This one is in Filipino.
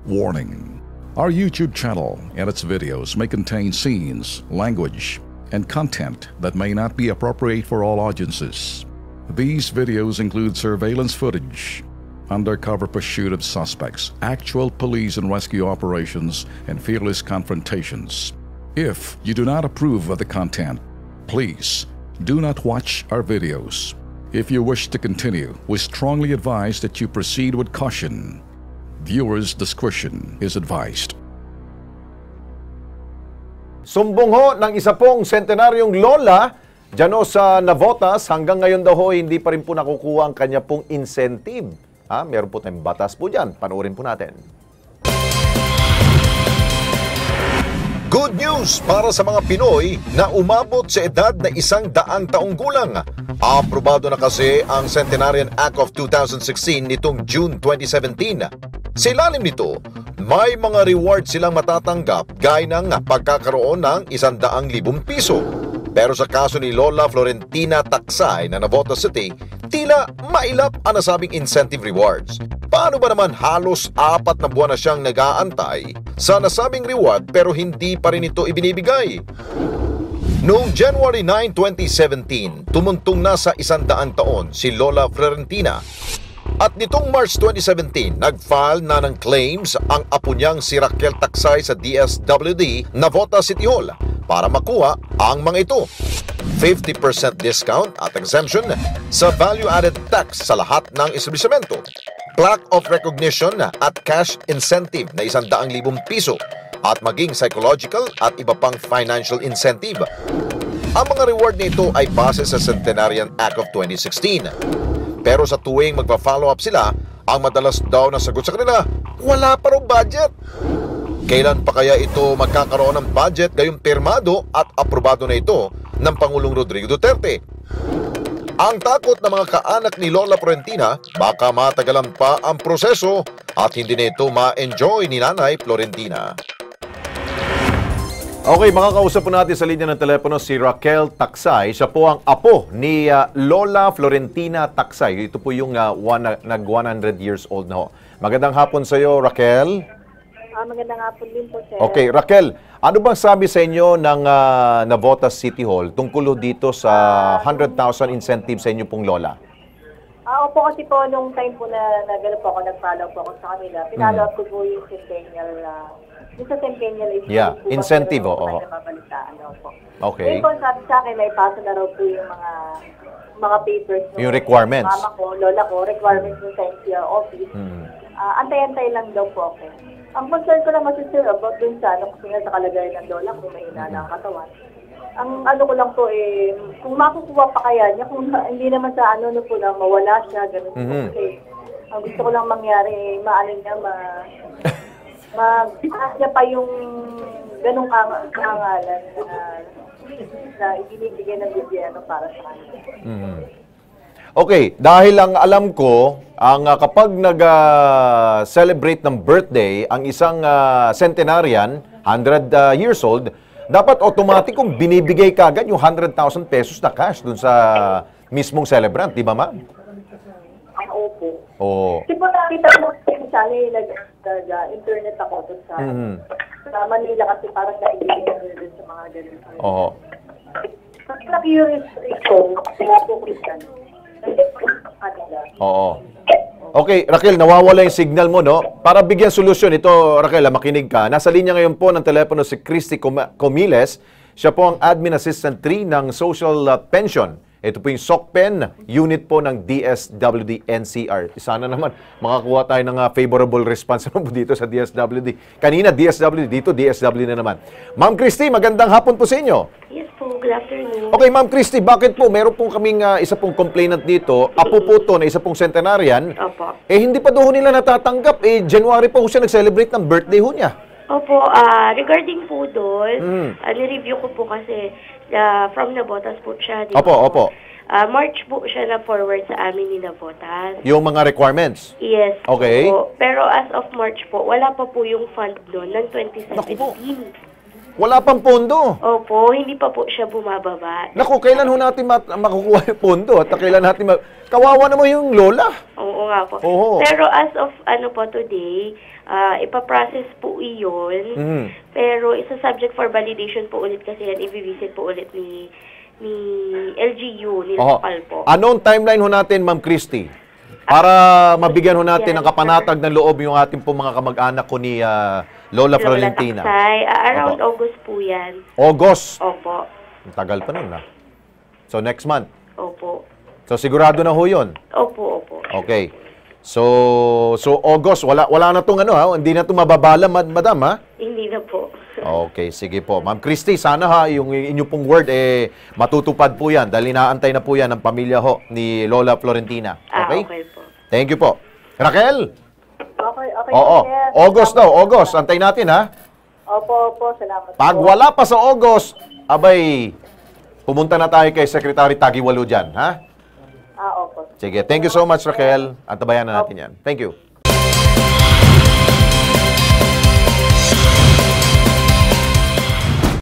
Warning: our YouTube channel and its videos may contain scenes, language, and content that may not be appropriate for all audiences. These videos include surveillance footage, undercover pursuit of suspects, actual police and rescue operations, and fearless confrontations. If you do not approve of the content, please do not watch our videos. If you wish to continue, we strongly advise that you proceed with caution. Viewers' discretion is advised. Sumbong ho ng isa pong sentenaryong lola dyan ho sa Navotas. Hanggang ngayon daw ho, hindi pa rin po nakukuha ang kanya pong incentive. Meron po tayong batas po dyan. Panoorin po natin. Good news para sa mga Pinoy na umabot sa edad na 100 taong gulang. Aprobado na kasi ang Centenarian Act of 2016 nitong June 2017. Sa ilalim nito, may mga reward silang matatanggap gaya ng pagkakaroon ng 100,000 piso. Pero sa kaso ni Lola Florentina Taksay na Navotas City, tila mailap ang nasabing incentive rewards. Paano ba naman halos 4 na buwan na siyang nag-aantay sa nasabing reward pero hindi pa rin ito ibinibigay? Noong January 9, 2017, tumuntong na sa 100 taon si Lola Florentina. At nitong March 2017, nag-file na ng claims ang apo niyang si Raquel Taksay sa DSWD Navotas City Hall para makuha ang mga ito. 50% discount at exemption sa value-added tax sa lahat ng establishmento, plaque of recognition at cash incentive na 100,000 piso at maging psychological at iba pang financial incentive. Ang mga reward nito ay base sa Centenarian Act of 2016. Pero sa tuwing magpa-follow up sila, ang madalas daw na sagot sa kanila, wala pa raw budget. Kailan pa kaya ito magkakaroon ng budget gayong pirmado at aprobado na ito ng Pangulong Rodrigo Duterte? Ang takot ng mga kaanak ni Lola Florentina, baka matagalan pa ang proseso at hindi na ito ma-enjoy ni Nanay Florentina. Okay, makakausap po natin sa linya ng telepono si Raquel Taksay. Siya po ang apo ni Lola Florentina Taksay. Ito po yung nag-100 years old na ho. Magandang hapon sa iyo, Raquel. Magandang hapon din po, sir. Okay, Raquel, ano bang sabi sa inyo ng Navotas City Hall tungkol dito sa 100,000 incentive sa inyo pong lola? Opo, kasi po nung time po na gano'n po ako, nag-follow po ako sa kanila. Pinalo up ko po yung centennial, yung sa centennial issue. Yeah, incentive, oo. Okay. Ngayon po sabi sa akin, may paso na raw po yung mga papers. Yung requirements. Mama ko, lola ko, requirements ng sa NCR office. Antay-antay lang daw po ako. Ang concern ko lang kasi, sir, about dun sa kasi nga sa kalagayan ng lola ko, may ina ng katawan. Ang ano ko lang po kung makukuha pa kaya niya, kung hindi naman sa ano po na mawala siya, gano'n po. Kasi ang gusto ko lang mangyari, maano niya, mag-taas niya pa yung ganong kangalan na ibinibigay ng gobyerno para sa kanya. Okay, dahil ang alam ko, kapag nag-celebrate ng birthday, ang isang centenarian, 100 years old, dapat automatic kung binibigay kagad yung 100,000 pesos na cash dun sa mismong celebrant, di ba, ma'am? Opo. Oo. Kasi po nakita mo, nag-internet ako dun sa Manila kasi parang naibigay dun sa mga ganun. Oo. Kasi na-curious ito, sinapokus ka. Oo. Okay, Raquel, nawawala yung signal mo, no? Para bigyan solusyon, ito, Raquel, makinig ka. Nasa linya ngayon po ng telepono si Christy Comiles. Siya po ang Admin Assistant 3 ng Social Pension. Ito po yung SOCPEN unit po ng DSWD NCR. Sana naman makakuha tayo ng favorable response po dito sa DSWD. Kanina DSWD, dito DSWD na naman. Ma'am Christy, magandang hapon po sa inyo. Yes po, good afternoon. Okay, Ma'am Christy, bakit po meron pong kaming isa pong complainant dito, apo po to na isa pong centenarian, Opo. Hindi pa doon nila natatanggap, January pa ho siya nag-celebrate ng birthday ho niya. Opo, regarding po doon, nireview ko po kasi from Navotas po siya. Opo. March po siya na forward sa amin ni Navotas. Yung mga requirements? Yes. Okay. Po. Pero as of March po, wala pa po yung fund doon ng 2017. Wala pang pondo. Opo, hindi pa po siya bumababa. Naku, kailan ho natin makukuha yung pondo? At kailan natin kawawa naman yung lola. Oo nga po. Oo. Pero as of today, ipaprocess po iyon. Pero isa subject for validation po ulit kasi yan, i-visit po ulit ni LGU, ni Lokal po. Anong timeline ho natin, Ma'am Christy? Para mabigyan ho natin ng kapanatag ng loob yung ating po mga kamag-anak ko ni Lola Florentina. Around August po yan. August? Opo. Ang tagal pa nun, So, next month? Opo. So, sigurado na ho yun? Opo. Okay. So August, wala na tong hindi na to mababala, madam, ha? Hindi na po. Okay, sige po. Ma'am Christy, sana yung inyo pong word matutupad po yan dahil inaantay na po yan ng pamilya ho ni Lola Florentina. Okay? Okay po. Thank you po. Raquel? Okay. Oo. Sir. August daw, August. Antay natin, ha? Opo, salamat Pag po. wala pa sa August, abay, pumunta na tayo kay Secretary Tagiwalo dyan, ha? Opo. Sige, thank you so much, Raquel. Antabayan na natin yan. Thank you.